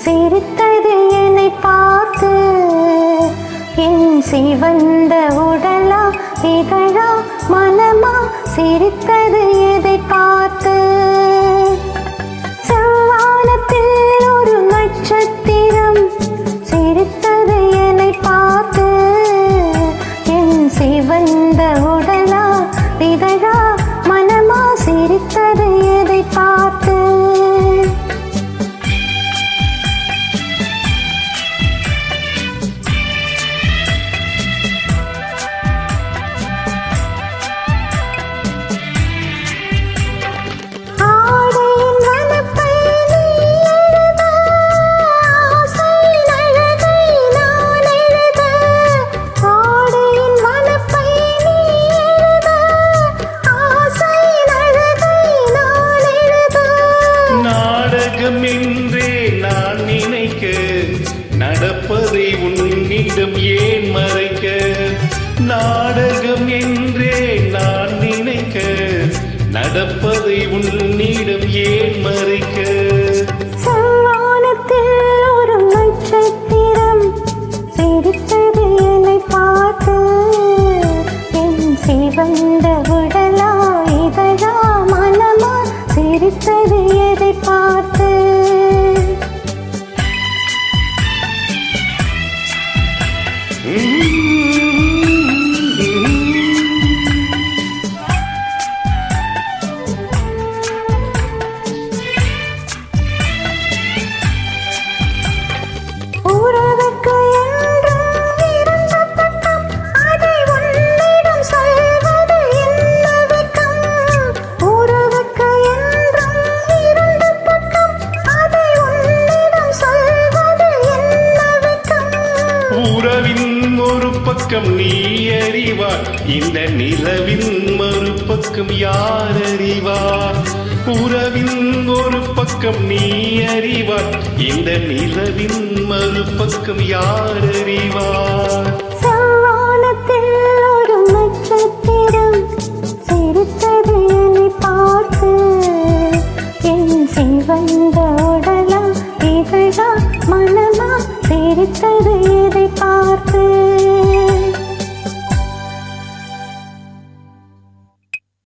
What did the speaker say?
சிரித்தது என்னை பார்த்து. என் சிவந்த உடலா இதழா மனமா சிரித்தது எதை பார்த்து. செவ்வானத்தில் ஒரு நட்சத்திரம் சிரித்தது என்னை பார்த்து. என் சிவந்த உடலா இதழா மனமா சிரித்தது எதை பார்த்து. என்றே நான் நினைக்க நடப்பதை உன்னிடம் ஏன் மறைக்க. நாடகம் என்றே நான் நினைக்க நடப்பதை உன்னிடம் ஏன் மறைக்க. செவ்வானத்தில் ஒரு நட்சத்திரம் சிரித்தது என்னை பார்த்து. என் சிவந்த உடலா இதழா மனமா சிரித்தது எதை பார்த்து. உறவின் ஒரு பக்கம் நீ அறிவார், இந்த நிலவின் மறுபக்கம் யார் அறிவார். உறவின் ஒரு பக்கம் நீ அறிவார், இந்த நிலவின் மறுபக்கம் யார் அறிவார். செவ்வானத்தில் ஒரு நட்சத்திரம் சிரித்தது என்னை பார்த்து. என் சிவந்த உடலா இதழா மனமா சிரித்தது எதை பார்த்து.